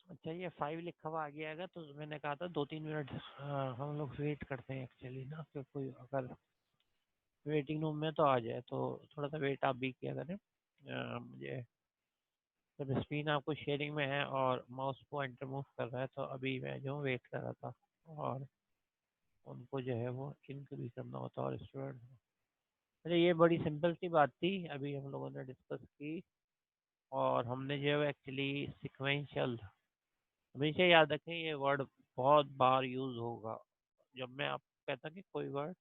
अच्छा ये 5 लिखा हुआ आ गया है तो मैंने कहा था 2-3 मिनट हम लोग वेट करते हैं एक्चुअली ना, कि कोई अगर वेटिंग रूम में तो आ जाए तो थोड़ा सा वेट आप भी किया करें। मुझे जब स्क्रीन आपको शेयरिंग में है और माउस पॉइंटर मूव कर रहा है तो अभी मैं जो वेट कर रहा था, और उनको जो है वो इनको भी करना होता है और स्टूडेंट। अरे ये बड़ी सिंपल सी बात थी, अभी हम लोगों ने डिस्कस की। और हमने जो है एक्चुअली सिक्वेंशियल, हमेशा याद रखें ये वर्ड बहुत बार यूज़ होगा। जब मैं आपको कहता कि कोई वर्ड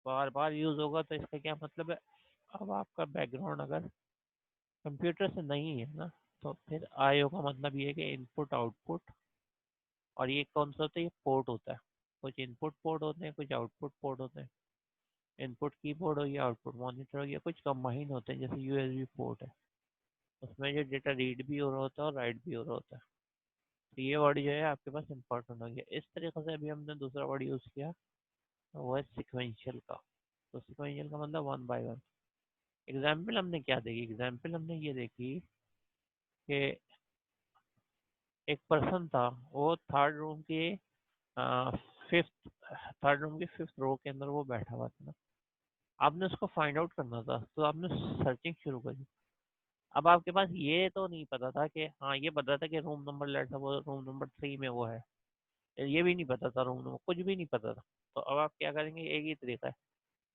बार बार यूज़ होगा तो इसका क्या मतलब है। अब आपका बैकग्राउंड अगर कंप्यूटर से नहीं है ना, तो फिर आईओ का मतलब ये है कि इनपुट आउटपुट। और ये कौन सा होता है, ये पोर्ट होता है। कुछ इनपुट पोर्ट होते हैं, कुछ आउटपुट पोर्ट होते हैं। इनपुट कीबोर्ड हो या आउटपुट मॉनिटर हो या कुछ कंबाइन होते हैं, जैसे यूएसबी पोर्ट है, उसमें जो डेटा रीड भी हो रहा होता है और राइट भी हो रहा होता है। तो ये वर्ड जो है आपके पास इंपॉर्टेंट हो गया। इस तरीके से अभी हमने दूसरा वर्ड यूज़ किया, तो वो है सिक्वेंशियल का। तो सिक्वेंशियल का मतलब 1 बाय 1। एग्जाम्पल हमने क्या देखी, एग्जाम्पल हमने ये देखी कि एक पर्सन था, वो थर्ड रूम के फिफ्थ थर्ड रूम के फिफ्थ रो के अंदर वो बैठा हुआ था ना। आपने उसको फाइंड आउट करना था तो आपने सर्चिंग शुरू करी। अब आपके पास ये तो नहीं पता था कि, हाँ ये पता था कि रूम नंबर लेट वो रूम नंबर 3 में वो है, ये भी नहीं पता था रूम नंबर, कुछ भी नहीं पता था। तो अब आप क्या करेंगे, एक ही तरीका है।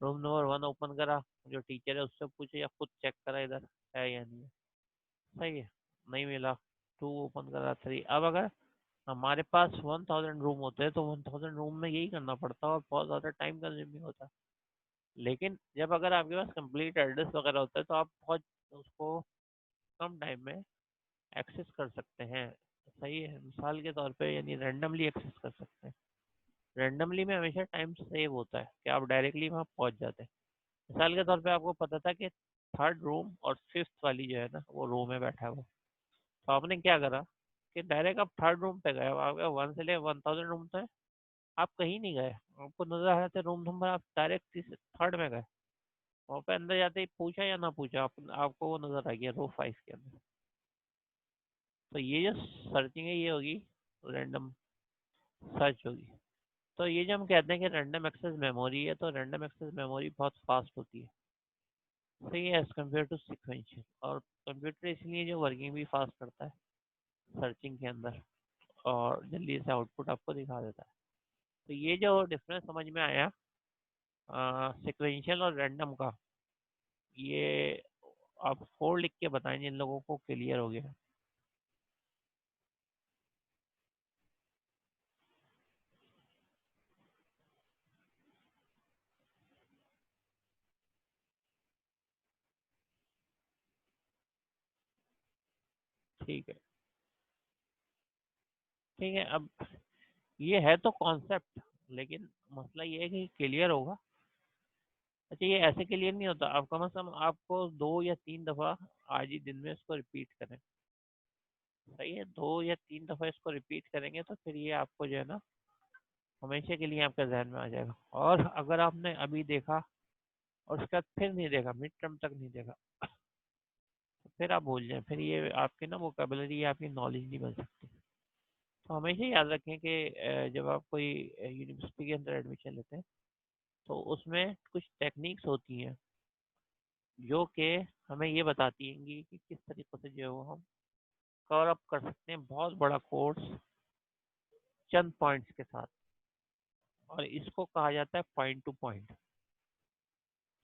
रूम नंबर 1 ओपन करा, जो टीचर है उससे पूछे या खुद चेक करा इधर है या नहीं है। सही है, नहीं मिला, 2 ओपन करा, 3। अब अगर हमारे पास 1000 रूम होते हैं तो 1000 रूम में यही करना पड़ता है और बहुत ज़्यादा टाइम कंज्यूमिंग होता है। लेकिन जब अगर आपके पास कंप्लीट एड्रेस वगैरह होता है तो आप बहुत उसको कम टाइम में एक्सेस कर सकते हैं। सही है, मिसाल के तौर पे यानी रैंडमली एक्सेस कर सकते हैं। रैंडमली में हमेशा टाइम सेव होता है कि आप डायरेक्टली वहाँ पहुँच जाते हैं। मिसाल के तौर पे आपको पता था कि थर्ड रूम और फिफ्थ वाली जो है ना वो रो में बैठा है वो, तो आपने क्या करा कि डायरेक्ट आप थर्ड रूम पे गए। आपका 1 से ले 1000 रूम तो है, आप कहीं नहीं गए, आपको नजर आ रहे थे रूम नंबर, आप डायरेक्ट थर्ड में गए। वहाँ पे अंदर जाते ही पूछा या ना पूछा, आपको वो नजर आ गया रो 5 के अंदर। तो ये जो सर्चिंग है ये होगी रैंडम सर्च होगी। तो ये जो हम कहते हैं कि रैंडम एक्सेस मेमोरी है, तो रैंडम एक्सेस मेमोरी बहुत फास्ट होती है। सही है, एज कम्पेयर टू सिक्वेंशियल। और कंप्यूटर इसलिए जो वर्किंग भी फास्ट करता है सर्चिंग के अंदर, और जल्दी से आउटपुट आपको दिखा देता है। तो ये जो डिफरेंस समझ में आया सिक्वेंशियल और रैंडम का, ये आप 4 लिख के बताएं जिन लोगों को क्लियर हो गया। ठीक है, ठीक है। अब ये है तो कॉन्सेप्ट, लेकिन मसला ये है कि क्लियर होगा। अच्छा ये ऐसे क्लियर नहीं होता, आप कम से कम आपको 2 या 3 दफ़ा आज ही दिन में इसको रिपीट करें। सही है, 2 या 3 दफ़ा इसको रिपीट करेंगे तो फिर ये आपको जो है ना हमेशा के लिए आपके जहन में आ जाएगा। और अगर आपने अभी देखा और उसके बाद फिर नहीं देखा, मिड टर्म तक नहीं देखा, तो फिर आप भूल जाएं, फिर ये आपकी ना वोकेबलरी, आपकी नॉलेज नहीं बन सकती। तो हमेशा याद रखें कि जब आप कोई यूनिवर्सिटी के अंदर एडमिशन लेते हैं तो उसमें कुछ टेक्निक्स होती हैं जो कि हमें ये बताती हैं कि किस तरीके से जो है वो हम कवर अप कर सकते हैं बहुत बड़ा कोर्स चंद पॉइंट्स के साथ। और इसको कहा जाता है पॉइंट टू पॉइंट।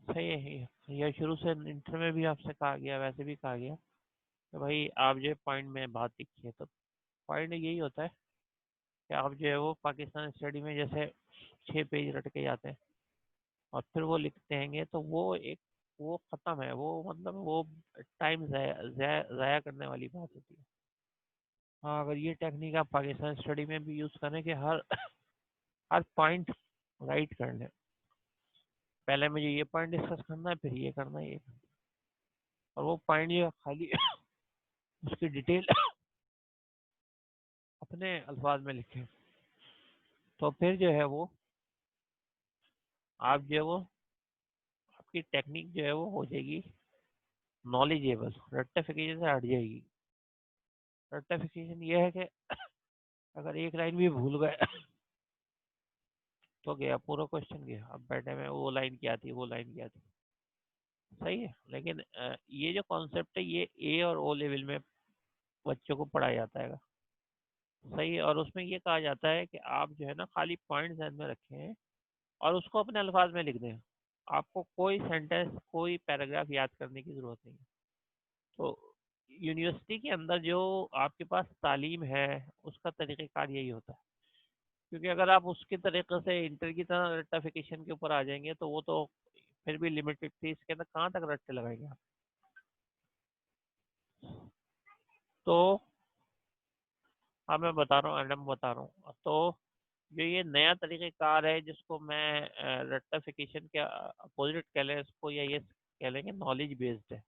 सही है, यह शुरू से इंटर में भी आपसे कहा गया, वैसे भी कहा गया कि भाई आप जो है पॉइंट में बात लिखिए। तो पॉइंट यही होता है कि आप जो है वो पाकिस्तान स्टडी में जैसे 6 पेज रट के जाते हैं और फिर वो लिखते हैंगे, तो वो एक वो ख़त्म है, वो मतलब वो टाइम ज़ाया करने वाली बात होती है। हाँ, अगर ये टेक्निक आप पाकिस्तान स्टडी में भी यूज़ करें कि हर हर पॉइंट राइट कर लें, पहले मुझे ये पॉइंट डिस्कस करना है, फिर ये करना है, ये करना है। और वो पॉइंट जो है खाली उसकी डिटेल अपने अल्फाज में लिखें, तो फिर जो है वो आप जो है वो आपकी टेक्निक जो है वो हो जाएगी नॉलेजेबल, रट्टाफिकेशन से हट जाएगी। रेक्टिफिकेशन ये है कि अगर एक लाइन भी भूल गए तो गया पूरा क्वेश्चन गया। अब बैठे में वो लाइन क्या थी, वो लाइन क्या थी। सही है, लेकिन ये जो कॉन्सेप्ट है ये ए और ओ लेवल में बच्चों को पढ़ाया जाता है। सही है, और उसमें ये कहा जाता है कि आप जो है ना खाली पॉइंट ध्यान में रखें और उसको अपने अल्फाज में लिख दें। आपको कोई सेंटेंस कोई पैराग्राफ याद करने की ज़रूरत नहीं है। तो यूनिवर्सिटी के अंदर जो आपके पास तालीम है उसका तरीक़ेकार यही होता है। क्योंकि अगर आप उसके तरीके से इंटर की तरह रेक्टिफिकेशन के ऊपर आ जाएंगे तो वो तो फिर भी लिमिटेड थी, इसके अंदर कहाँ तक रट्टे लगाएंगे आप। तो हाँ मैं बता रहा हूँ, एडम बता रहा हूँ। तो जो ये नया तरीक़ेकार है जिसको मैं रेक्टिफिकेशन के अपोजिट कह लें इसको, या ये कह लेंगे नॉलेज बेस्ड है।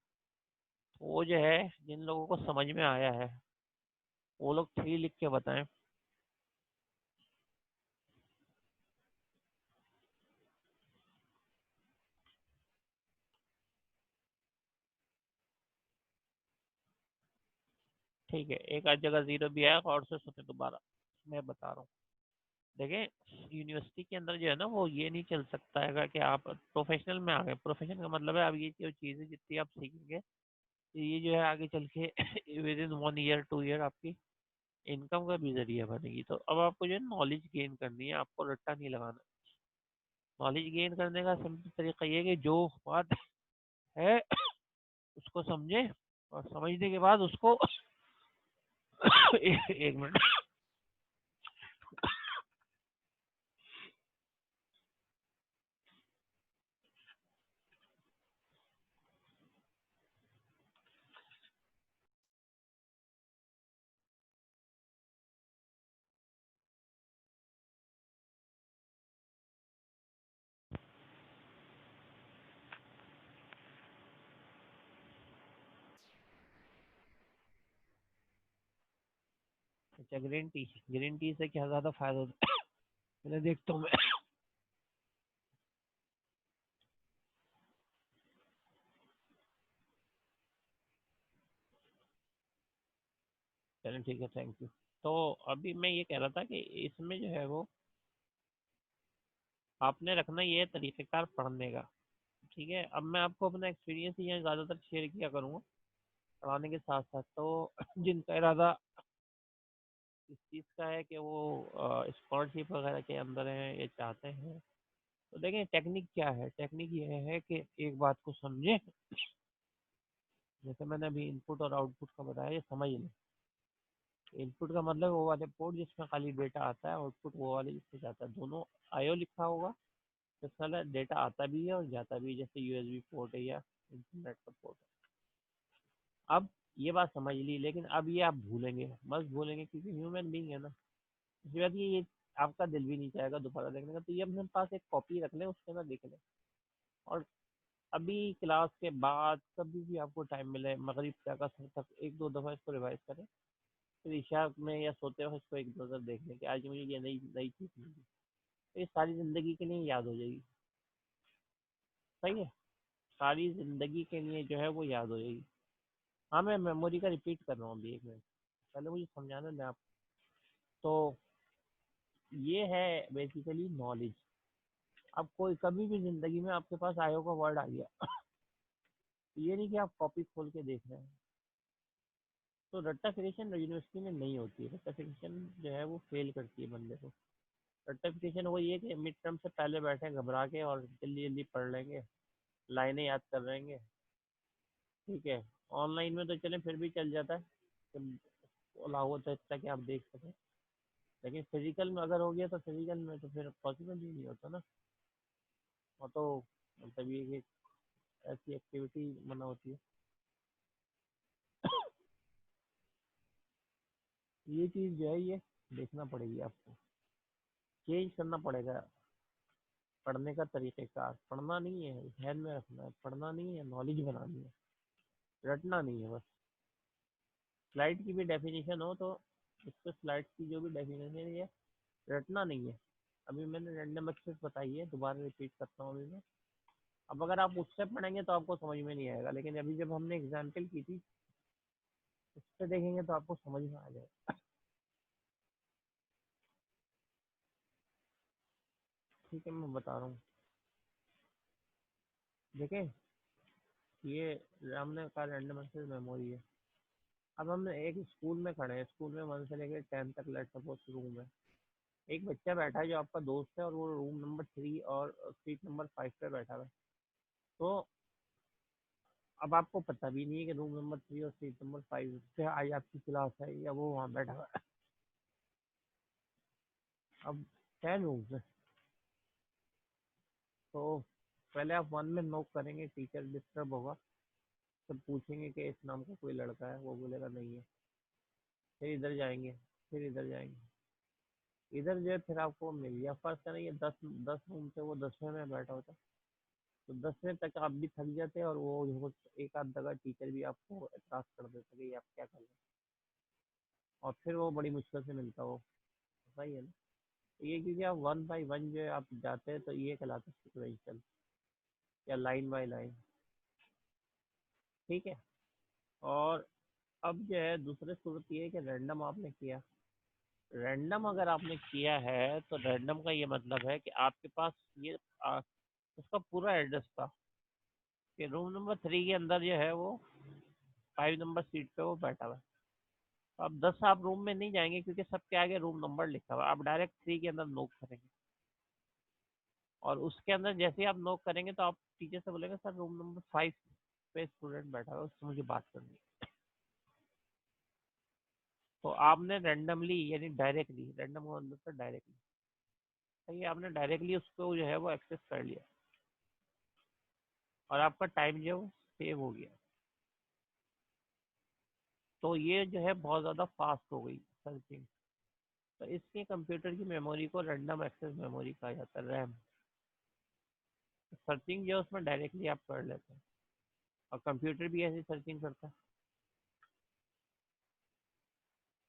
तो वो जो है जिन लोगों को समझ में आया है वो लोग 3 लिख के बताएं। ठीक है, एक आध जगह 0 भी आया और से सुने दोबारा। मैं बता रहा हूँ, देखें यूनिवर्सिटी के अंदर जो है ना वो ये नहीं चल सकता है कि आप प्रोफेशनल में आ गए। प्रोफेशन का मतलब है अब ये जो चीज़ें जितनी आप सीखेंगे तो ये जो है आगे चल के विद इन 1 ईयर 2 ईयर आपकी इनकम का भी जरिया बनेगी। तो अब आपको जो है नॉलेज गेन करनी है, आपको रट्टा नहीं लगाना। नॉलेज गेन करने का सिंपल तरीका ये है कि जो बात है उसको समझे और समझने के बाद उसको एक मिनट। अच्छा, ग्रीन टी, ग्रीन टी से क्या ज़्यादा फायदा होता है मैंने देखता हूँ मैं। चलिए ठीक है, थैंक यू। तो अभी मैं ये कह रहा था कि इसमें जो है वो आपने रखना ये है तरीक़ेकार पढ़ने का। ठीक है, अब मैं आपको अपना एक्सपीरियंस ही यहाँ ज़्यादातर शेयर किया करूँगा पढ़ाने के साथ साथ। तो जिनका इरादा इस चीज़ का है कि वो स्कॉलरशिप वगैरह के अंदर हैं, ये चाहते हैं, तो देखें टेक्निक क्या है। टेक्निक ये है कि एक बात को समझें, जैसे मैंने अभी इनपुट और आउटपुट का बताया, ये समझ लें। इनपुट का मतलब वो वाले पोर्ट जिसमें खाली डेटा आता है, आउटपुट वो वाले जिसमें जाता है। दोनों आईओ लिखा होगा तो साला डेटा आता भी है और जाता भी है, जैसे यूएसबी पोर्ट है या इंटरनेट का पोर्ट है। अब ये बात समझ ली, लेकिन अब ये आप भूलेंगे, मस्त भूलेंगे, क्योंकि ह्यूमन बीइंग है ना। इसके बाद ये आपका दिल भी नहीं चाहेगा दोबारा देखने का, तो ये अपने पास एक कॉपी रख लें, उसके अंदर देख लें। और अभी क्लास के बाद कभी भी आपको टाइम मिले, मगरिब तक असर तक 1-2 दफ़ा इसको रिवाइज करें। फिर इशा में या सोते वक्त इसको 1-2 बार देख लें कि आज मुझे ये नई नई चीज़ मिली, तो ये सारी ज़िंदगी के लिए याद हो जाएगी। सही है, सारी ज़िंदगी के लिए जो है वो याद हो जाएगी। हाँ मैं मेमोरी का रिपीट कर रहा हूँ अभी, 1 मिनट पहले मुझे समझाना मैं आप। तो ये है बेसिकली नॉलेज। अब कोई कभी भी ज़िंदगी में आपके पास आयो का वर्ड आ गया, तो ये नहीं कि आप कॉपी खोल के देख रहे हैं। तो रट्टाफिकेशन यूनिवर्सिटी में नहीं होती है। रट्टाफिकेशन जो है वो फेल करती है बंदे को। रट्टाफिकेशन वो ये कि मिड टर्म से पहले बैठे घबरा के और जल्दी जल्दी पढ़ लेंगे, लाइनें याद कर लेंगे। ठीक है, ऑनलाइन में तो चले फिर भी चल जाता है, अलाउ होता है इतना कि आप देख सकें। लेकिन फिजिकल में अगर हो गया तो फिजिकल में तो फिर पॉसिबल ही नहीं होता ना। वो तो मतलब ये कि ऐसी एक्टिविटी मना होती है। ये चीज़ जो है ये देखना पड़ेगी आपको, चेंज करना पड़ेगा पढ़ने का तरीक़ेकार। पढ़ना नहीं है, ध्यान में रखना है, पढ़ना नहीं है, नॉलेज बनानी है, रटना नहीं है बस। स्लाइड की भी डेफिनेशन हो तो इसको, स्लाइड की जो भी डेफिनेशन है ये रटना नहीं है। अभी मैंने रैंडम एक्सेस बताई है, दोबारा रिपीट करता हूँ अभी मैं। अब अगर आप उससे पढ़ेंगे तो आपको समझ में नहीं आएगा, लेकिन अभी जब हमने एग्जाम्पल की थी उस पर देखेंगे तो आपको समझ में आ जाएगा। ठीक है, मैं बता रहा हूँ। देखें, ये हमने कहा रैंडम एक्सेस मेमोरी है। अब हम एक स्कूल में खड़े हैं, स्कूल में 1 से लेकर 10 तक लेट सपोज रूम है। एक बच्चा बैठा है जो आपका दोस्त है, और वो रूम नंबर 3 और सीट नंबर 5 पे बैठा हुआ है। तो अब आपको पता भी नहीं है कि रूम नंबर 3 और सीट नंबर 5 पे आज आपकी क्लास है, या वो वहाँ बैठा हुआ है। अब 10 रूम है, तो पहले आप 1 में नॉक करेंगे, टीचर डिस्टर्ब होगा, तो पूछेंगे कि इस नाम का कोई लड़का है, वो बोलेगा नहीं है। फिर इधर जाएंगे, फिर इधर जाएंगे, इधर जो है फिर आपको मिल गया। फर्स्ट है ना, ये 10 रूम से वो 10वें में बैठा होता, तो 10वें तक आप भी थक जाते, और वो एक आध जगह टीचर भी आपको एतराज कर देते कि ये आप क्या कर रहे हैं, और फिर वो बड़ी मुश्किल से मिलता वो। सही है ना? तो ये क्योंकि आप 1 बाई 1 जो है आप जाते हैं, तो ये कहलाता है सिक्वेंशियल, या लाइन बाई लाइन। ठीक है। और अब जो है दूसरी सूरत ये है कि रैंडम आपने किया। रैंडम अगर आपने किया है, तो रैंडम का ये मतलब है कि आपके पास ये उसका पूरा एड्रेस था कि रूम नंबर 3 के अंदर जो है वो 5 नंबर सीट पे वो बैठा हुआ है। तो अब 10 आप रूम में नहीं जाएंगे, क्योंकि सबके आगे रूम नंबर लिखा हुआ है। आप डायरेक्ट 3 के अंदर नोक करेंगे, और उसके अंदर जैसे ही आप नोक करेंगे, तो आप टीचर से बोलेंगे सर रूम नंबर 5 पे स्टूडेंट बैठा हुआ है, उससे मुझे बात करनी है। तो आपने रैंडमली यानी डायरेक्टली, रैंडम का मतलब सर डायरेक्टली, सही है, आपने डायरेक्टली उसको जो है वो एक्सेस कर लिया, और आपका टाइम जो है वो सेव हो गया। तो ये जो है बहुत ज़्यादा फास्ट हो गई सर्चिंग। तो इसलिए कंप्यूटर की मेमोरी को रैंडम एक्सेस मेमोरी कहा जाता है, रैम। सर्चिंग जो है उसमें डायरेक्टली आप कर लेते हैं, और कंप्यूटर भी ऐसी सर्चिंग करता है।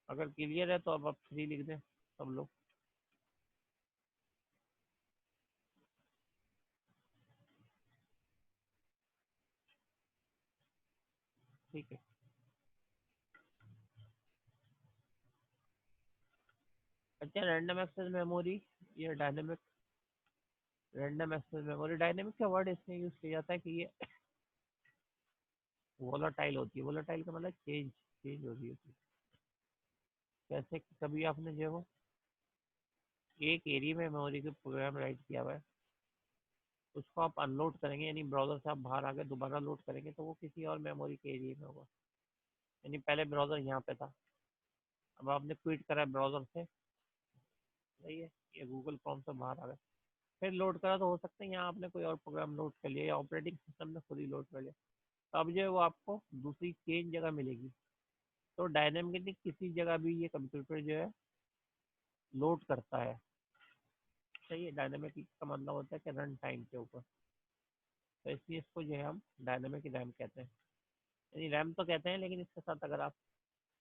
अगर क्लियर है तो अब आप 3 लिख दें सब लोग। ठीक है। अच्छा, रैंडम एक्सेस मेमोरी, ये dynamic, random access memory, dynamic का वर्ड इसमें यूज किया जाता है कि ये वोलाटाइल होती है। वोलाटाइल का मतलब चेंज, चेंज हो रही होती है। जैसे कि कभी आपने जो है वो एक एरिया में मेमोरी के प्रोग्राम राइट किया हुआ है, उसको आप अनलोड करेंगे, यानी ब्राउजर से आप बाहर आके दोबारा लोड करेंगे, तो वो किसी और मेमोरी के एरिया में होगा। यानी पहले ब्राउजर यहाँ पे था, अब आपने क्विट करा ब्राउजर से, सही है, ये गूगल क्रोम से बाहर आ गए, फिर लोड करा, तो हो सकता है यहाँ आपने कोई और प्रोग्राम लोड कर लिया, या ऑपरेटिंग सिस्टम ने खुद ही लोड कर लिया। तो अब जो है वो आपको दूसरी चेंज जगह मिलेगी। तो डायनेमिकली किसी जगह भी ये कंप्यूटर जो है लोड करता है। सही है, डायनेमिक का मतलब होता है कि रन टाइम के ऊपर। तो इसलिए इसको जो है हम डायनेमिक रैम कहते हैं। यानी रैम तो कहते हैं, लेकिन इसके साथ अगर आप,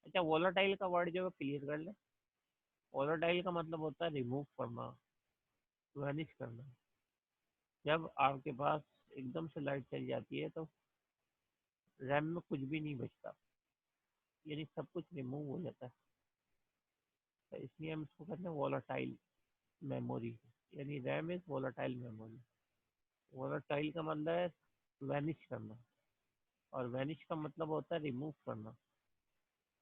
अच्छा वोलाटाइल का वर्ड जो है क्लियर कर लें। वोलाटाइल का मतलब होता है रिमूव करना, वैनिश करना। जब आपके पास एकदम से लाइट चली जाती है, तो रैम में कुछ भी नहीं बचता, यानी सब कुछ रिमूव हो जाता है। तो इसलिए हम इसको कहते हैं वोलाटाइल मेमोरी, यानी RAM is volatile memory. Volatile का मतलब है वैनिश करना, और वैनिश का मतलब होता है रिमूव करना।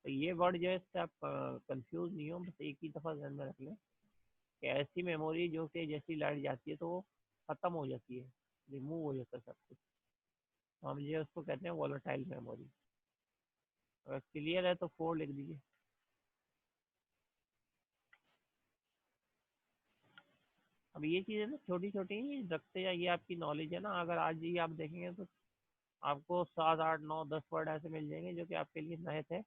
तो ये वर्ड जो है इससे आप कंफ्यूज नहीं हो, बस एक ही दफ़ा ध्यान में रख लें कि ऐसी मेमोरी जो कि जैसी लाइट जाती है तो वो ख़त्म हो जाती है, रिमूव हो जाता है सब कुछ। तो हम जो है उसको कहते हैं वोलाटाइल मेमोरी। अगर क्लियर है तो 4 लिख दीजिए। अब ये चीज़ें ना छोटी छोटी ही रखते जाइए, आपकी नॉलेज है ना, अगर आज ही आप देखेंगे तो आपको 7 8 9 10 वर्ड ऐसे मिल जाएंगे जो कि आपके लिए नए थे।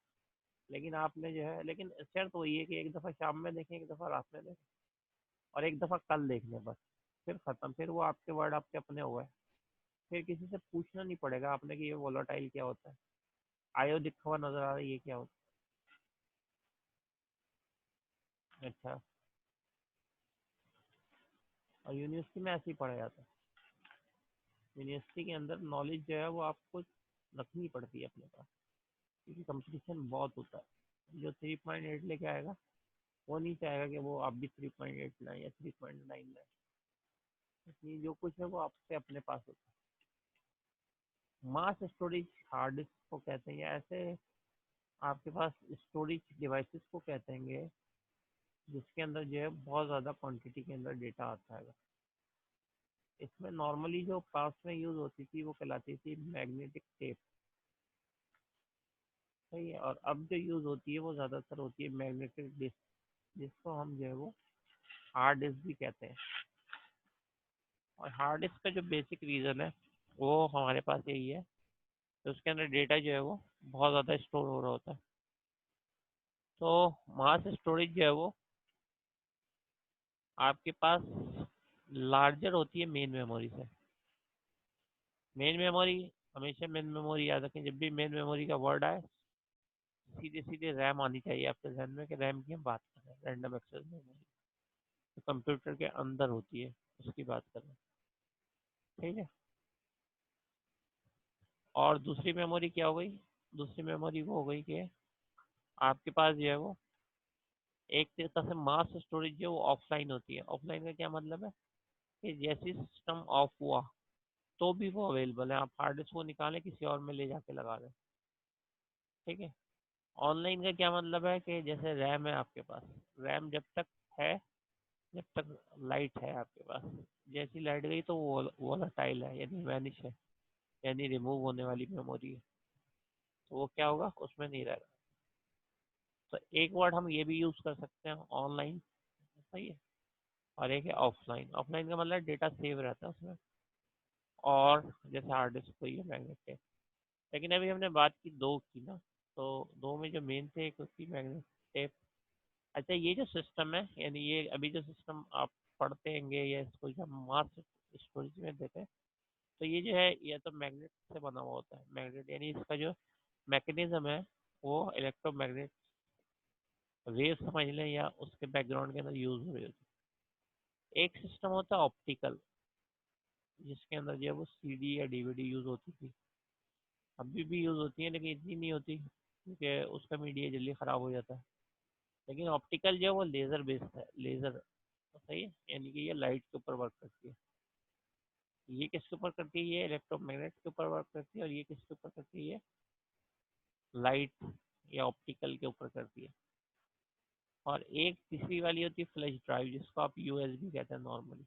लेकिन आपने जो है, लेकिन शर्त वही है कि एक दफ़ा शाम में देखें, एक दफ़ा रात में देखें, और एक दफ़ा कल देख लें बस। फिर ख़त्म, फिर वो आपके वर्ड आपके अपने हो गए। फिर किसी से पूछना नहीं पड़ेगा आपने कि ये वोलाटाइल क्या होता है, आयो दिखा हुआ नज़र आ रहा है ये क्या होता है। अच्छा, और यूनिवर्सिटी में ऐसे ही पढ़ा जाता है। यूनिवर्सिटी के अंदर नॉलेज जो है वो आपको रखनी पड़ती है अपने पास, क्योंकि कंपटीशन बहुत होता है। जो 3.8 लेके आएगा वो नहीं चाहेगा कि वो आप भी 3.8 लाएं या 3.9 लाएं, इसलिए जो कुछ है वो आपसे अपने पास होता है। मास स्टोरेज हार्ड डिस्क को कहते हैं, या ऐसे आपके पास स्टोरेज डिवाइसेस को कहते हैं जिसके अंदर जो है बहुत ज़्यादा क्वांटिटी के अंदर डेटा आता है। इसमें नॉर्मली जो पास्ट में यूज़ होती थी वो कहलाती थी मैग्नेटिक टेप, सही है। और अब जो यूज़ होती है वो ज़्यादातर होती है मैग्नेटिक डिस्क, जिसको हम जो है वो हार्ड डिस्क भी कहते हैं। और हार्ड डिस्क का जो बेसिक रीज़न है वो हमारे पास यही है, तो उसके अंदर डेटा जो है वो बहुत ज़्यादा स्टोर हो रहा होता है। तो मास स्टोरेज जो है वो आपके पास लार्जर होती है मेन मेमोरी से। मेन मेमोरी, हमेशा मेन मेमोरी याद रखें, जब भी मेन मेमोरी का वर्ड आए सीधे सीधे रैम आनी चाहिए आपके ध्यान में कि रैम की हम बात कर रहे हैं, रैंडम एक्सेस मेमोरी तो कंप्यूटर के अंदर होती है, उसकी बात कर रहे हैं, ठीक है। और दूसरी मेमोरी क्या हो गई? दूसरी मेमोरी वो हो गई कि आपके पास जो है वो एक तरीके से मास स्टोरेज जो वो ऑफलाइन होती है। ऑफलाइन का क्या मतलब है कि जैसे सिस्टम ऑफ हुआ तो भी वो अवेलेबल है, आप हार्ड डिस्क को निकालें किसी और में ले जाके लगा दें, ठीक है। ऑनलाइन का क्या मतलब है कि जैसे रैम है आपके पास, रैम जब तक है, जब तक लाइट है आपके पास, जैसी लाइट गई तो वो वोलाटाइल है, यानी वैनिश है, यानी रिमूव होने वाली मेमोरी है, तो वो क्या होगा, उसमें नहीं रहेगा। तो एक वर्ड हम ये भी यूज कर सकते हैं ऑनलाइन, सही है। और एक है ऑफलाइन। ऑफलाइन का मतलब डेटा सेव रहता है उसमें, और जैसे हार्ड डिस्क को ये मैग्नेट टेप। लेकिन अभी हमने बात की दो की ना, तो दो में जो मेन थे एक उसकी मैग्नेट टेप। अच्छा, ये जो सिस्टम है, यानी ये अभी जो सिस्टम आप पढ़ते हैंगे या इसको जो हम मास स्टोरेज में देते हैं, तो ये जो है ये तो मैग्नेट से बना हुआ होता है। मैग्नेट यानी इसका जो मैकेनिज्म है वो इलेक्ट्रोमैग्नेट वेव समझ लें, या उसके बैकग्राउंड के अंदर यूज हो रही होती है। एक सिस्टम होता है ऑप्टिकल, जिसके अंदर जो है वो सीडी या डीवीडी यूज होती थी, अभी भी यूज होती है लेकिन इतनी नहीं होती क्योंकि उसका मीडिया जल्दी खराब हो जाता है। लेकिन ऑप्टिकल जो है वो लेजर बेस्ड है, लेजर, सही है, यानी कि ये लाइट के ऊपर वर्क करती है। ये किसके ऊपर करती है? ये इलेक्ट्रोमैग्नेट के ऊपर वर्क करती है। और ये किसके ऊपर करती है? ये लाइट या ऑप्टिकल के ऊपर करती है। और एक तीसरी वाली होती है फ्लैश ड्राइव, जिसको आप यूएसबी कहते हैं नॉर्मली।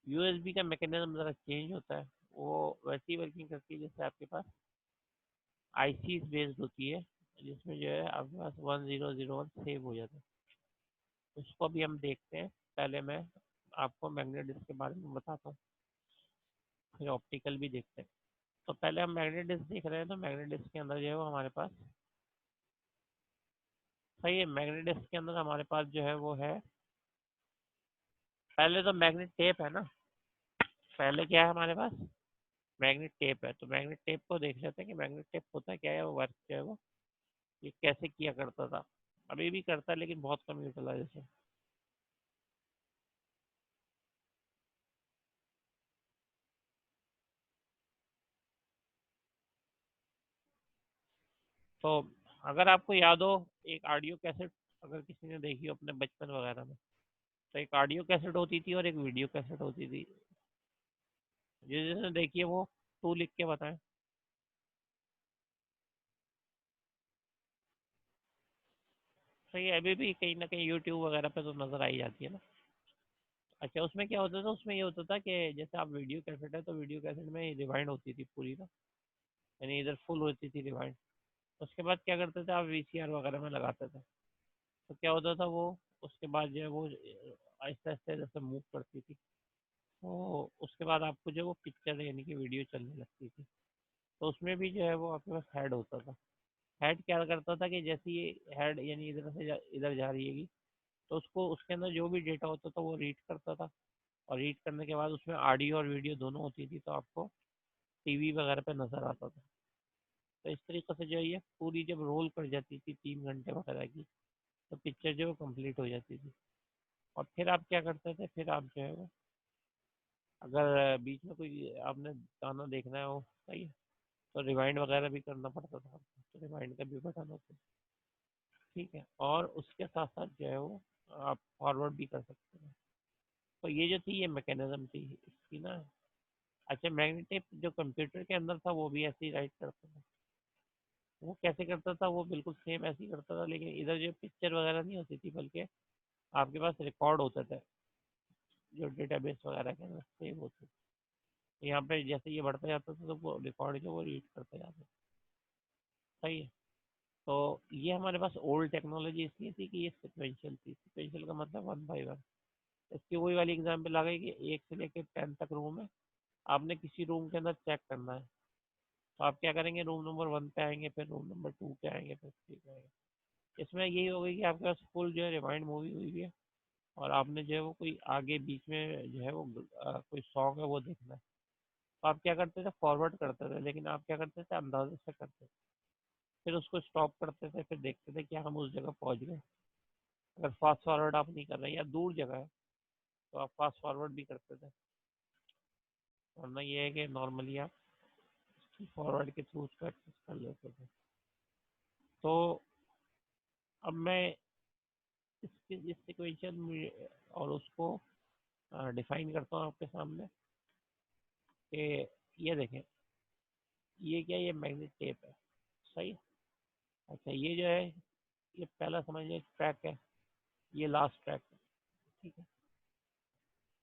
यूएसबी का मैकेनिज्म ज़रा चेंज होता है, वो वैसी वर्किंग करती है जैसे आपके पास आईसी बेस्ड होती है, जिसमें जो है आपके पास 1001 सेव हो जाता है। उसको भी हम देखते हैं। पहले मैं आपको मैग्नेट डिस्क के बारे में बताता हूँ, फिर ऑप्टिकल भी देखते हैं। तो पहले हम मैग्नेट डिस्क देख रहे हैं, तो मैग्नेट डिस्क के अंदर जो है वो हमारे पास, सही है, मैग्नेट डिस्क के अंदर हमारे पास जो है वो है, पहले तो मैग्नेट टेप है ना। पहले क्या है हमारे पास? मैग्नेट टेप है। तो मैग्नेट टेप को देख लेते हैं कि मैग्नेट टेप होता है क्या है, वो वर्क जो है वो ये कैसे किया करता था। अभी भी करता है लेकिन बहुत कम यूटिलाइजेशन। तो अगर आपको याद हो, एक ऑडियो कैसेट अगर किसी ने देखी हो अपने बचपन वगैरह में, तो एक ऑडियो कैसेट होती थी और एक वीडियो कैसेट होती थी। जिसने देखी है वो टू लिख के बताएं। सही है, अभी भी कहीं ना कहीं यूट्यूब वगैरह पे तो नजर आई जाती है ना। अच्छा, उसमें क्या होता था? उसमें ये होता था कि जैसे आप वीडियो कैसेट है तो वीडियो कैसेट में रिवाइंड होती थी पूरी ना, यानी इधर फुल होती थी रिवाइंड। उसके बाद क्या करते थे आप? वीसीआर वगैरह में लगाते थे, तो क्या होता था वो, उसके बाद जो है वो आहिस्ता आहिस्ता जैसे मूव करती थी, तो उसके बाद आपको जो है वो पिक्चर यानी कि वीडियो चलने लगती थी। तो उसमें भी जो है वो आपके पास हेड होता था। हेड क्या करता था कि जैसे ये हेड यानी इधर से इधर जा रही है, तो उसको उसके अंदर जो भी डेटा होता था वो रीड करता था। और रीड करने के बाद उसमें ऑडियो और वीडियो दोनों होती थी, तो आपको टीवी वगैरह पे नजर आता था। तो इस तरीके से जो है ये पूरी जब रोल कर जाती थी 3 घंटे वगैरह की, तो पिक्चर जो है वो कंप्लीट हो जाती थी। और फिर आप क्या करते थे? फिर आप जो है वो, अगर बीच में कोई आपने गाना देखना है वो, सही है, तो रिवाइंड वगैरह भी करना पड़ता था। तो रिवाइंड का भी बटन होता है, ठीक है। और उसके साथ साथ जो है वो आप फॉरवर्ड भी कर सकते हैं। तो ये जो थी ये मैकेनिज्म थी इसकी ना। अच्छा, मैग्नेट टेप जो कंप्यूटर के अंदर था वो भी ऐसे ही राइट करता था। वो कैसे करता था, वो बिल्कुल सेम ऐसे ही करता था, लेकिन इधर जो पिक्चर वगैरह नहीं होती थी, बल्कि आपके पास रिकॉर्ड होते थे जो डेटाबेस वगैरह के अंदर सेव होते थे। तो यहाँ पे जैसे ये बढ़ता जाता था तो वो रिकॉर्ड जो वो रीड करते जाते थे। सही है। तो ये हमारे पास ओल्ड टेक्नोलॉजी इसलिए थी कि ये सिक्वेंशियल थी। सिक्वेंशियल का मतलब 1 by 1। इसकी वही वाली एग्जाम्पल आ गई कि 1 से लेकर 10 तक रूम है, आपने किसी रूम के अंदर चेक करना है, तो आप क्या करेंगे, रूम नंबर 1 पे आएंगे, फिर रूम नंबर 2 पे आएंगे, फिर 3 पे आएंगे। इसमें यही हो गई कि आपके पास फुल जो है रिवाइंड मूवी हुई है, और आपने जो है वो कोई आगे बीच में जो है वो कोई सॉन्ग है वो देखना है, तो आप क्या करते थे, फॉरवर्ड करते थे, लेकिन आप क्या करते थे, अंदाजे से करते थे। फिर उसको स्टॉप करते थे, फिर देखते थे कि हम उस जगह पहुंच गए। अगर फास्ट फॉरवर्ड आप नहीं कर रहे या दूर जगह है तो आप फास्ट फॉरवर्ड भी करते थे, वरना ये है कि नॉर्मली आप फॉरवर्ड के थ्रू उसको एक्सेस कर लेते थे। तो अब मैं इस सिक्वेंशन और उसको डिफाइन करता हूँ आपके सामने कि ये देखें, ये क्या, ये मैग्नेट टेप है, सही। अच्छा, ये जो है ये पहला समझ लीजिए ट्रैक है, ये लास्ट ट्रैक है, ठीक है।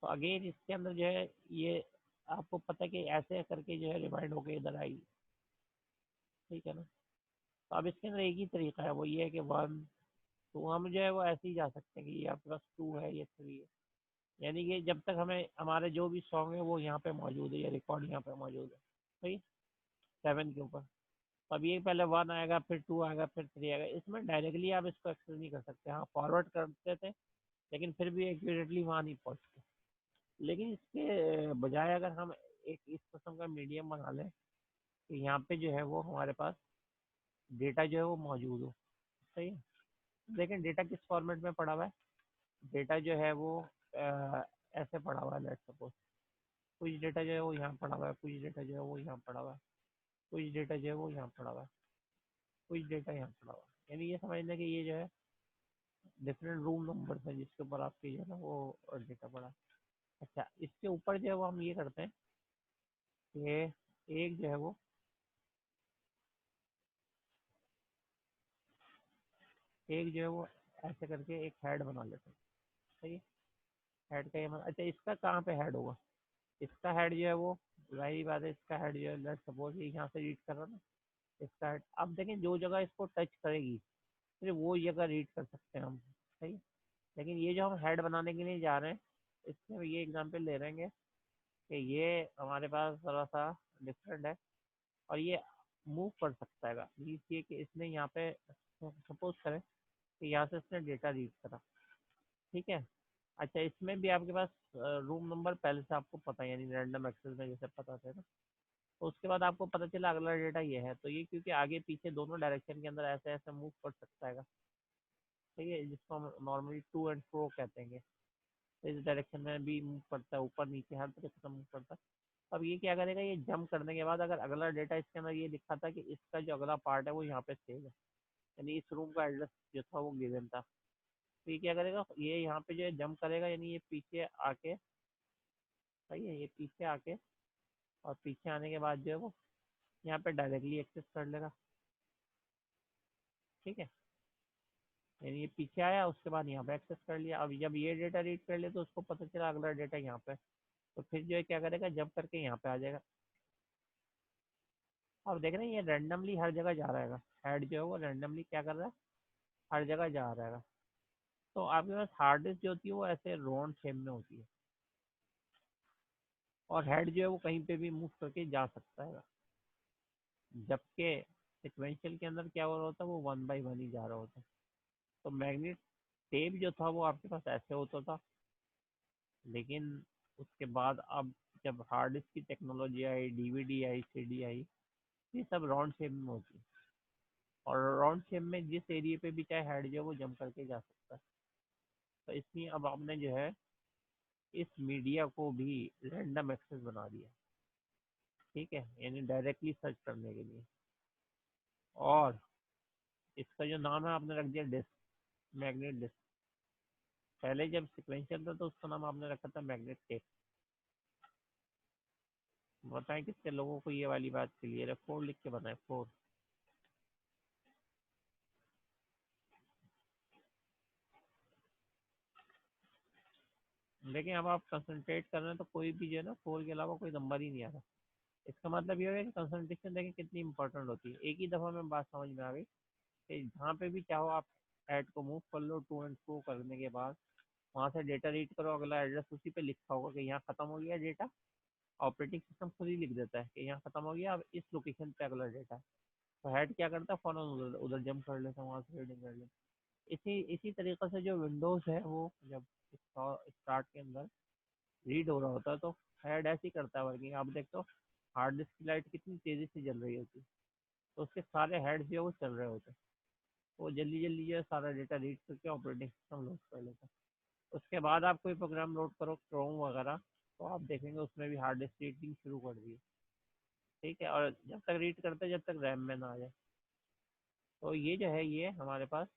तो अगेन इसके अंदर जो है ये आपको पता है कि ऐसे करके जो है रिवाइंड होके इधर आई, ठीक है ना। तो अब इसके अंदर एक ही तरीका है, वो ये है कि 1 2 हम जो है वो ऐसे ही जा सकते हैं कि ये आपके पास 2 है, ये 3 है, यानी कि जब तक हमें हमारे जो भी सॉन्ग है वो यहाँ पे मौजूद है, या रिकॉर्ड यहाँ पे मौजूद है, सही, 7 के ऊपर। तो अब ये पहले 1 आएगा, फिर 2 आएगा, फिर 3 आएगा, इसमें डायरेक्टली आप इसको एक्सेस नहीं कर सकते। हाँ, फॉरवर्ड करते थे, लेकिन फिर भी एक्यूरेटली वहाँ नहीं पहुँचते। लेकिन इसके बजाय अगर हम एक इस किस्म का मीडियम बना लें कि यहाँ पे जो है वो हमारे पास डेटा जो है वो मौजूद हो, सही है। लेकिन डेटा किस फॉर्मेट में पड़ा हुआ है, डेटा जो है वो ऐसे पड़ा हुआ है, लेट्स सपोज कुछ डेटा जो है वो यहाँ पड़ा हुआ है, कुछ डेटा जो है वो यहाँ पड़ा हुआ है, कुछ डेटा जो है वो यहाँ पड़ा हुआ है, कुछ डेटा यहाँ पड़ा हुआ है, यानी ये समझ लें कि ये जो है डिफरेंट रूम नंबर है जिसके ऊपर आपके जो है ना वो डेटा पड़ा है। अच्छा, इसके ऊपर जो है वो हम ये करते हैं कि एक जो है वो एक जो है वो ऐसे करके एक हेड बना लेते हैं, सही है। हेड का ये मतलब, अच्छा इसका कहाँ पे हेड होगा, इसका हेड जो है वो वही बात है, इसका हेड जो है लेट्स सपोज ये यहाँ से रीड कर रहा है ना, इसका हेड अब देखें जो जगह इसको टच करेगी सिर्फ वो जगह रीड कर सकते हैं हम, सही। लेकिन ये जो हम हेड बनाने के लिए जा रहे हैं, इसमें ये एग्जांपल ले रहे हैं कि ये हमारे पास थोड़ा सा डिफरेंट है, और ये मूव कर सकता है। मीन्स ये कि इसने यहाँ पे सपोज करें कि यहाँ से इसने डेटा रीड करा, ठीक है। अच्छा, इसमें भी आपके पास रूम नंबर पहले से आपको पता है, यानी रैंडम एक्सेस में जैसे पता था ना, तो उसके बाद आपको पता चला अगला डेटा ये है, तो ये क्योंकि आगे पीछे दोनों डायरेक्शन के अंदर ऐसे ऐसे मूव कर सकता है, ठीक है, जिसको हम नॉर्मली टू एंड फ्रो कहते हैं। तो इस डायरेक्शन में भी मूव करता है, ऊपर नीचे हर तरह से मूव करता है। अब ये क्या करेगा, ये जंप करने के बाद अगर अगला डेटा इसके अंदर ये लिखा था कि इसका जो अगला पार्ट है वो यहाँ पे सेव है, यानी इस रूम का एड्रेस जो था वो गिवन था, तो ये क्या करेगा, ये यहाँ पे जो है जंप करेगा, यानी ये पीछे आके, सही है, ये पीछे आके और पीछे आने के बाद जो है वो यहाँ पे डायरेक्टली एक्सेस कर लेगा, ठीक है। यानी ये पीछे आया, उसके बाद यहाँ पे एक्सेस कर लिया। अब जब ये डेटा रीड कर लिया तो उसको पता चला अगला डेटा यहाँ पे, तो फिर जो है क्या करेगा, जंप करके यहाँ पे आ जाएगा। और देख रहे हैं ये रैंडमली हर जगह जा रहेगा, हेड जो है वो रैंडमली क्या कर रहा है, हर जगह जा रहेगा। तो आपके पास हार्ड डिस्क जो होती है वो ऐसे राउंड शेप में होती है, और हेड जो है वो कहीं पे भी मूव करके जा सकता है, जबकि सिक्वेंशियल के अंदर क्या हो रहा होता है, वो 1 by 1 ही जा रहा होता है। तो मैग्नेट टेप जो था वो आपके पास ऐसे होता था, लेकिन उसके बाद अब जब हार्ड डिस्क की टेक्नोलॉजी आई, डीवीडी आई, सीडी आई, ये सब राउंड शेप में होती है, और राउंड शेप में जिस एरिया पे भी चाहे हेड जो है वो जंप करके जा सकता है। तो इसलिए अब आपने जो है इस मीडिया को भी रैंडम एक्सेस बना दिया, ठीक है, यानी डायरेक्टली सर्च करने के लिए। और इसका जो नाम है आपने रख दिया डिस्क, मैग्नेट डिस्क। पहले जब सिक्वेंशियल था तो उसका नाम आपने रखा था मैग्नेट टेप। बताएं कितने लोगों को ये वाली बात क्लियर है? 4 लिख के बताएं, 4। लेकिन अब आप कंसंट्रेट कर रहे हैं तो कोई भी जो है ना 4 के अलावा कोई नंबर ही नहीं आ रहा। इसका मतलब ये है कि कंसंट्रेशन देखें कितनी इंपॉर्टेंट होती है। एक ही दफ़ा में बात समझ में आ गई कि जहाँ पे भी चाहो आप ऐड को मूव कर लो, टू एंड फ्रो करने के बाद वहाँ से डेटा रीड करो, अगला एड्रेस उसी पे लिखा होगा कि यहाँ खत्म हो गया डेटा। ऑपरेटिंग सिस्टम खुद ही लिख देता है कि यहाँ खत्म हो गया, अब इस लोकेशन पे अगला डेटा। तो हेड क्या करता है, फौरन उधर उधर जंप कर लेता है, वहाँ से रीडिंग कर लेता है। इसी इसी तरीके से जो विंडोज़ है वो जब स्टार्ट के अंदर रीड हो रहा होता है तो हेड ऐसे ही करता है वर्किंग। आप देखते हो हार्ड डिस्क की लाइट कितनी तेज़ी से जल रही होती है, तो उसके सारे हेड जो है वो चल रहे होते हैं। वो जल्दी जल्दी जो है सारा डेटा रीड करके ऑपरेटिंग सिस्टम लोड कर लेता है। उसके बाद आप कोई प्रोग्राम लोड करो, क्रोम वगैरह, तो आप देखेंगे उसमें भी हार्ड डिस्क रीडिंग शुरू कर दी है। ठीक है, और जब तक रीड करते हैं जब तक रैम में ना आ जाए। तो ये जो है ये हमारे पास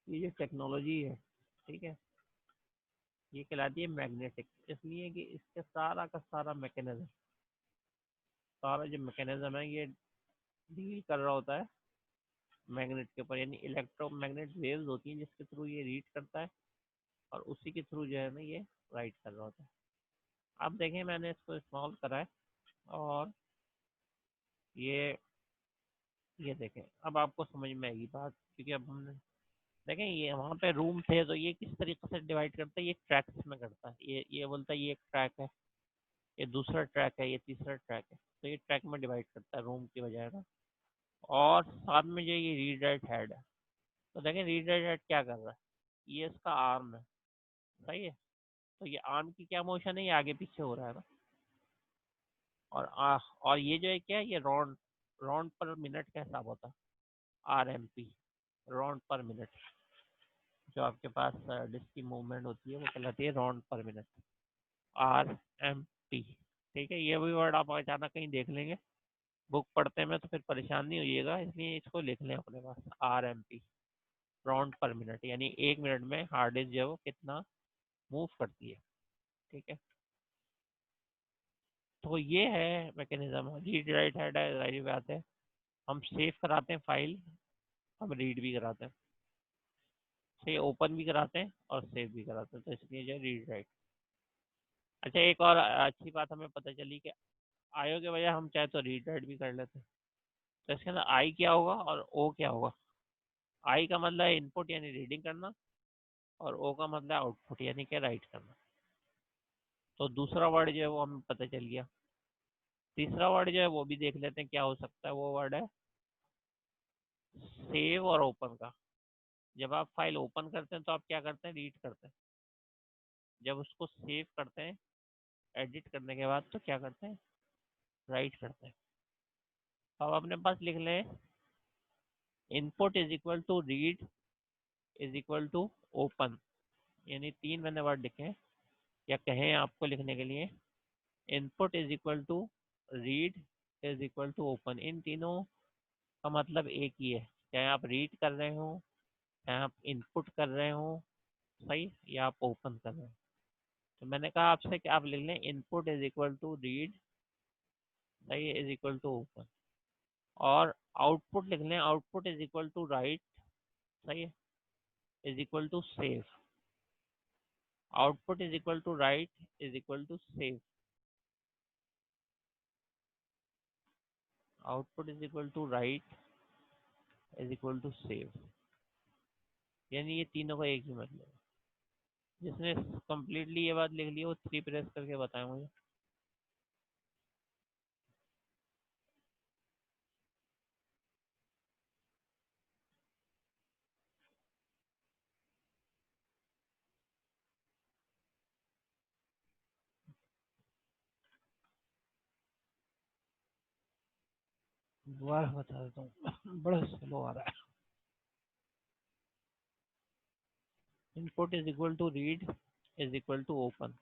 ये जो टेक्नोलॉजी है, ठीक है, ये कहलाती है मैग्नेटिक। इसलिए कि इसके सारा का सारा मैकेनिज्म, सारा जो मैकेनिज्म है ये डील कर रहा होता है मैग्नेट के ऊपर, यानी इलेक्ट्रोमैग्नेट वेव्स होती हैं जिसके थ्रू ये रीड करता है और उसी के थ्रू जो है ना ये राइट कर रहा होता है। अब देखें मैंने इसको इस्तेमाल करा है और ये ये देखें, अब आपको समझ में आएगी बात, क्योंकि अब हमने देखें ये वहाँ पे रूम थे तो ये किस तरीके से डिवाइड करता है, ये ट्रैक्स में करता है। ये बोलता है ये एक ट्रैक है, ये दूसरा ट्रैक है, ये तीसरा ट्रैक है, तो ये ट्रैक में डिवाइड करता है रूम की बजाय ना। और साथ में जो ये रीड राइट हेड है, तो देखें रीड राइट हेड क्या कर रहा है, ये इसका आर्म है, सही है। तो ये आर्म की क्या मोशन है, ये आगे पीछे हो रहा है ना। और ये जो है क्या है, ये राउंड राउंड पर मिनट का हिसाब होता है, RMP, राउंड पर मिनट। जो आपके पास डिस्क की मूवमेंट होती है वो कहलाती है राउंड पर मिनट, RMP। ठीक है, ये भी वर्ड आप अचानक कहीं देख लेंगे बुक पढ़ते में तो फिर परेशान नहीं होइएगा, इसलिए इसको लिख लें अपने पास, RMP, राउंड पर मिनट, यानी 1 मिनट में हार्ड डिस्क जो है वो कितना मूव करती है। ठीक है, तो ये है मैकेनिज्म। रीड राइट हेड है, जाहिर बात है, हम सेव कराते हैं फाइल, हम रीड भी कराते हैं, से ओपन भी कराते हैं और सेव भी कराते हैं, तो इसलिए जो रीड राइट। अच्छा, एक और अच्छी बात हमें पता चली कि आयो के बजाय हम चाहे तो रीड राइट भी कर लेते हैं। तो इसके अंदर आई क्या होगा और ओ क्या होगा। आई का मतलब है इनपुट यानी रीडिंग करना, और ओ का मतलब है आउटपुट यानी कि राइट करना। तो दूसरा वर्ड जो है वो हमें पता चल गया। तीसरा वर्ड जो है वो भी देख लेते हैं क्या हो सकता है। वो वर्ड है सेव और ओपन का। जब आप फाइल ओपन करते हैं तो आप क्या करते हैं, रीड करते हैं। जब उसको सेव करते हैं एडिट करने के बाद तो क्या करते हैं, राइट करते हैं। अब अपने पास लिख लें input is equal to read is equal to open, यानी 3 मैंने वर्ड लिखे हैं, या कहें आपको लिखने के लिए input is equal to read is equal to open. इन तीनों का मतलब एक ही है, चाहे आप रीड कर रहे हो, चाहे आप इनपुट कर रहे हो, सही, या आप ओपन कर रहे हो। तो मैंने कहा आपसे कि आप लिख लें input is equal to read, सही, इज इक्वल टू ओपन। और आउटपुट लिख लें output is equal to write, सही है, is equal to save. Output is equal to write is equal to save. Output is equal to write is equal to save, यानी ये तीनों का एक ही मतलब है। जिसने कम्प्लीटली ये बात लिख ली वो 3 प्रेस करके बताएं मुझे। दोबारा बता देता हूँ बड़ा स्लो आ रहा है। Input is equal to read is equal to open,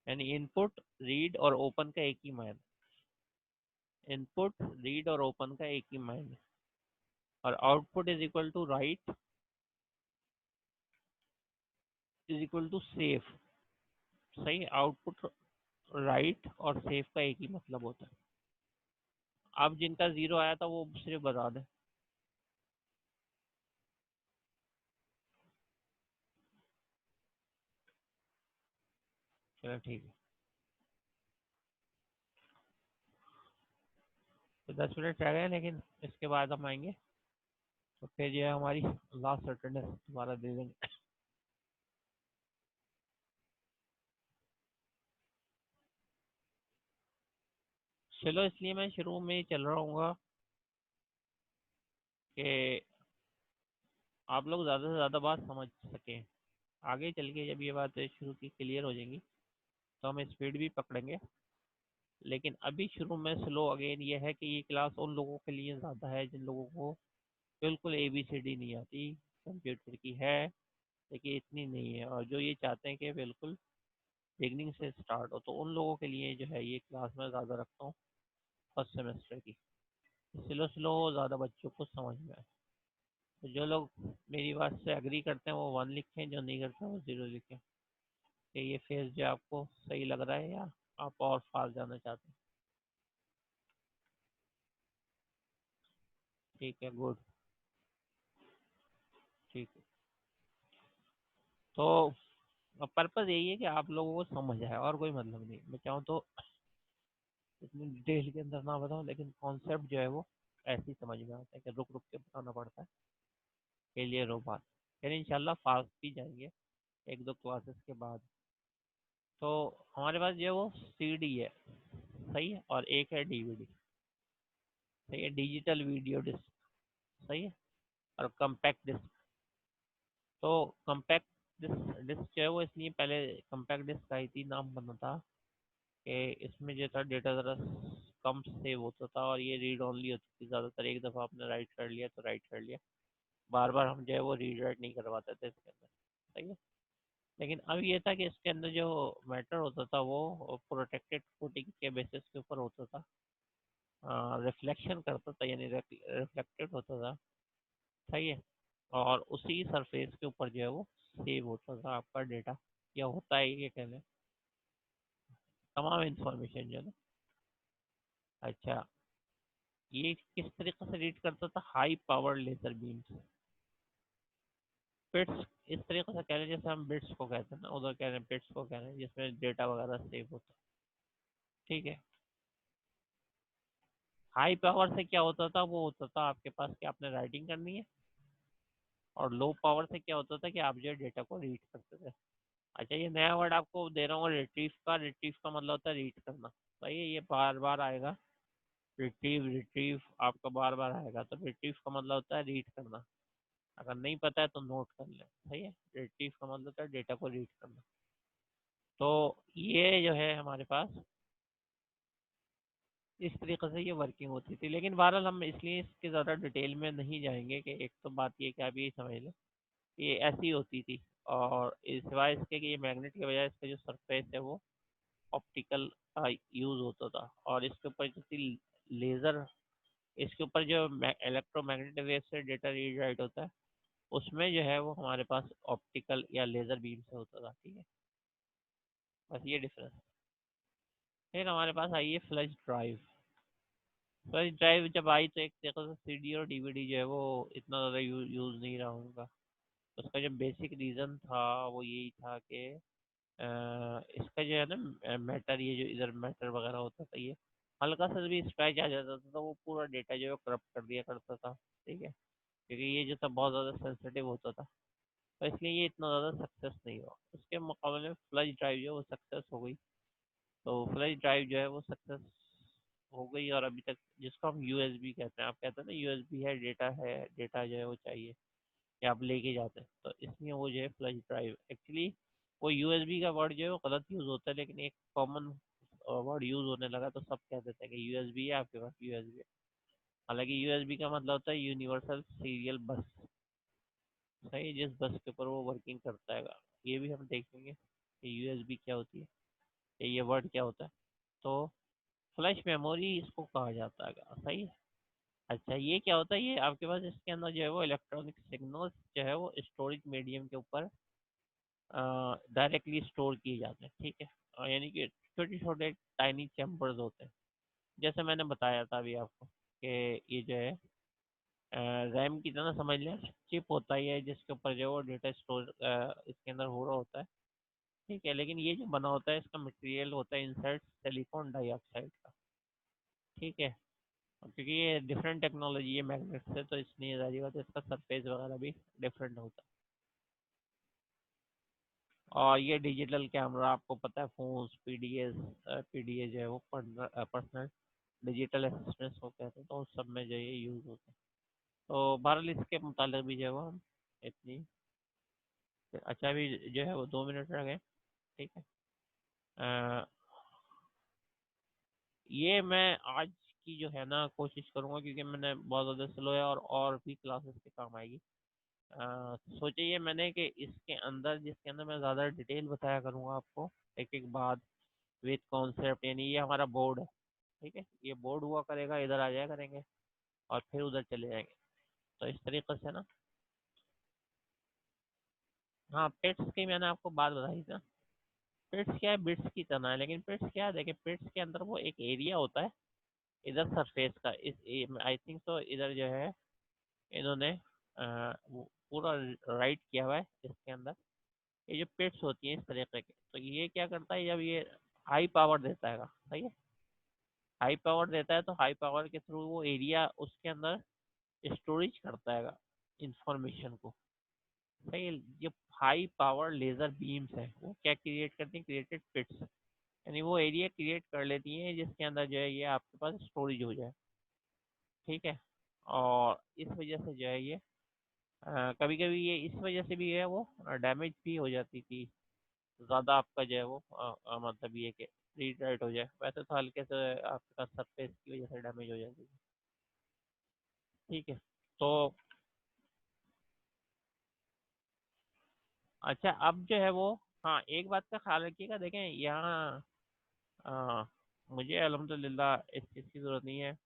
यानी इनपुट रीड और ओपन का एक ही मान। इनपुट रीड और ओपन का एक ही मायने, और output is equal to write is equal to save. सही, आउटपुट राइट और सेव का एक ही मतलब होता है। अब जिनका जीरो आया था वो सिर्फ बता दें। चलो ठीक है, तो 10 मिनट रह गए, लेकिन इसके बाद हम आएंगे तो फिर जो है हमारी लास्ट अटेंडेंस दोबारा दे देंगे। चलो, इसलिए मैं शुरू में ही चल रहा हूँ कि आप लोग ज़्यादा से ज़्यादा बात समझ सकें। आगे चल के जब ये बात शुरू की क्लियर हो जाएंगी तो हम स्पीड भी पकड़ेंगे, लेकिन अभी शुरू में स्लो अगेन ये है कि ये क्लास उन लोगों के लिए ज़्यादा है जिन लोगों को बिल्कुल ABCD नहीं आती, कंप्यूटर की है लेकिन इतनी नहीं है, और जो ये चाहते हैं कि बिल्कुल बिगनिंग से स्टार्ट हो, तो उन लोगों के लिए जो है ये क्लास मैं ज़्यादा रखता हूँ फर्स्ट सेमेस्टर की। स्लो स्लो ज़्यादा बच्चों को समझ में आए। तो जो लोग मेरी बात से एग्री करते हैं वो 1 लिखें, जो नहीं करते हैं वो 0 लिखें, कि ये फेज जो आपको सही लग रहा है या आप और फास्ट जाना चाहते हैं। ठीक है, गुड। ठीक है, तो पर्पज़ यही है कि आप लोगों को समझ आए, और कोई मतलब नहीं। मैं चाहूँ तो इतनी डिटेल के अंदर ना बताऊँ, लेकिन कॉन्सेप्ट जो है वो ऐसे ही समझ में आता है कि रुक रुक के बताना पड़ता है, क्लियर हो बात। फिर इंशाल्लाह फास्ट भी जाएंगे एक दो क्लासेस के बाद। तो हमारे पास जो है वो CD है, सही है, और एक है DVD, सही है, डिजिटल वीडियो डिस्क, सही है, और कम्पैक्ट डिस्क। तो कम्पैक्ट डिस्क डिस्क जो है वो इसलिए पहले कम्पैक्ट डिस्क आई थी, नाम बना था कि इसमें जो था डेटा ज़रा कम सेव होता था, और ये रीड ओनली होती थी ज़्यादातर। एक दफ़ा आपने राइट कर लिया तो राइट कर लिया, बार बार हम जो है वो रीड राइट नहीं करवाते थे इसके अंदर, सही है। लेकिन अब ये था कि इसके अंदर जो मैटर होता था वो प्रोटेक्टेड कोटिंग के बेसिस के ऊपर होता था, रिफ्लेक्शन करता था, यानी रिफ्लेक्टेड होता था, सही है, और उसी सरफेस के ऊपर जो है वो सेव होता था आपका डेटा, या होता है ये कह लें, तमाम इंफॉर्मेशन जो है ना। अच्छा, ये किस तरीके से रीड करता था? हाई पावर लेजर बीम से, बिट्स, इस तरीके से कह रहे हैं जैसे हम बिट्स को कहते हैं ना, उधर कह रहे हैं बिट्स को कह रहे हैं जिसमें डेटा वगैरह सेव होता है, ठीक है। हाई पावर से क्या होता था? वो होता था आपके पास कि आपने राइटिंग करनी है, और लो पावर से क्या होता था कि आप जो है डेटा को रीड करते थे। अच्छा, ये नया वर्ड आपको दे रहा हूँ रिट्रीव का। रिट्रीव का मतलब होता है रीड करना, सही है, ये बार बार आएगा। रिट्रीव रिट्रीव आपका बार बार आएगा, तो रिट्रीव का मतलब होता है रीड करना। अगर नहीं पता है तो नोट कर लें, सही है। रिट्रीव का मतलब होता है डेटा को रीड करना। तो ये जो है हमारे पास इस तरीके से ये वर्किंग होती थी, लेकिन बहरहाल हम इसलिए इसके ज़्यादा डिटेल में नहीं जाएंगे कि एक तो बात ये कि आप ये समझ लें ये ऐसी होती थी, और सिवाय इसके कि ये मैग्नेट की बजाय इसका जो सरफेस है वो ऑप्टिकल का यूज़ होता था, और इसके ऊपर जैसे लेज़र, इसके ऊपर जो इलेक्ट्रोमैग्नेटिक वेव से डेटा रीड राइट होता है, उसमें जो है वो हमारे पास ऑप्टिकल या लेज़र बीम से होता था, ठीक है। बस ये डिफरेंस। फिर हमारे पास आई है फ्लैश ड्राइव। फ्लैश ड्राइव जब आई तो एक तरीके से CD और DVD जो है वो इतना ज़्यादा यूज़ नहीं रहा उनका। उसका जो बेसिक रीज़न था वो यही था कि इसका जो है ना मैटर, ये जो इधर मैटर वगैरह होता था, ये हल्का सा भी स्क्रैच आ जाता था तो वो पूरा डेटा जो है करप्ट कर दिया करता था, ठीक है, क्योंकि ये जो था बहुत ज़्यादा सेंसिटिव होता था। तो इसलिए ये इतना ज़्यादा सक्सेस नहीं हुआ। उसके मुकाबले में फ्लैश ड्राइव जो है वो सक्सेस हो गई। तो फ्लैश ड्राइव जो है वो सक्सेस हो गई, और अभी तक जिसको हम USB कहते हैं, आप कहते हैं ना USB है, डेटा जो है वो चाहिए या आप लेके जाते हैं, तो इसमें वो जो है फ्लैश ड्राइव, एक्चुअली वो USB का वर्ड जो है वो गलत यूज़ होता है, लेकिन एक कॉमन वर्ड यूज़ होने लगा तो सब कह देते हैं कि USB है आपके पास, USB है। हालांकि USB का मतलब होता है यूनिवर्सल सीरियल बस, सही, जिस बस के ऊपर वो वर्किंग करता है। ये भी हम देखेंगे कि USB क्या होती है, ये वर्ड क्या होता है। तो फ्लैश मेमोरी इसको कहा जाता है, सही है। अच्छा, ये क्या होता है, ये आपके पास इसके अंदर जो है वो इलेक्ट्रॉनिक सिग्नल्स जो है वो स्टोरेज मीडियम के ऊपर डायरेक्टली स्टोर किए जाते हैं, ठीक है। यानी कि छोटे छोटे टाइनी चैम्बर्स होते हैं, जैसे मैंने बताया था अभी आपको कि ये जो है रैम की तरह समझ लें, चिप होता ही है जिसके ऊपर जो है वो डेटा स्टोर इसके अंदर हो रहा होता है, ठीक है। लेकिन ये जो बना होता है इसका मटेरियल होता है इनसर्ट सिलिकॉन डाइऑक्साइड का, ठीक है। और क्योंकि ये डिफरेंट टेक्नोलॉजी है मैग्नेट से, तो इसलिए जारी बात है इसका सरफेस वगैरह भी डिफरेंट होता है। और ये डिजिटल कैमरा आपको पता है, फोन्स, पीडीए जो है वो पर्सनल डिजिटल असिस्टेंस को कहते हैं, तो उस सब में जो ये यूज़ होता है। तो बहरहाल इसके मुतालिक भी जो है वो हम इतनी, अच्छा अभी जो है वो 2 मिनट रह गए, ठीक है। अ, ये मैं आज की जो है ना कोशिश करूंगा, क्योंकि मैंने बहुत ज़्यादा स्लो है और भी क्लासेस के काम आएगी। सोचिए मैंने कि इसके अंदर, जिसके अंदर मैं ज़्यादा डिटेल बताया करूंगा आपको एक एक बात विद कॉन्सेप्ट, यानी ये हमारा बोर्ड है, ठीक है। ये बोर्ड हुआ करेगा, इधर आ जाया करेंगे और फिर उधर चले जाएंगे, तो इस तरीके से ना। हाँ, पेट्स की मैंने आपको बात बताई थी ना। पेट्स क्या है, बिट्स की तरह है, लेकिन पेट्स क्या है, देखिए पेट्स के अंदर वो एक एरिया होता है इधर सरफेस का, इस आई थिंक तो इधर जो है इन्होंने वो पूरा राइट किया हुआ है इसके अंदर। ये जो पेट्स होती हैं इस तरीके के, तो ये क्या करता है, जब ये हाई पावर देता है, सही है, हाई पावर देता है तो हाई पावर के थ्रू वो एरिया उसके अंदर स्टोरेज करता है इंफॉर्मेशन को, सही है। जो हाई पावर लेजर बीम्स है वो क्या क्रिएट करती हैं, क्रिएटेड पिट्स, यानी वो एरिया क्रिएट कर लेती हैं जिसके अंदर जो है ये आपके पास स्टोरेज हो जाए, ठीक है। और इस वजह से जो है ये कभी कभी ये इस वजह से भी है वो डैमेज भी हो जाती थी, ज़्यादा आपका जो है वो मतलब ये कि रीड राइट हो जाए, वैसे तो हल्के से आपके पास सरफेस की वजह से डैमेज हो जाती थी, ठीक है। तो अच्छा, अब जो है वो, हाँ एक बात का ख्याल रखिएगा, देखें यहाँ मुझे अल्हम्दुलिल्लाह इस चीज़ की ज़रूरत नहीं है,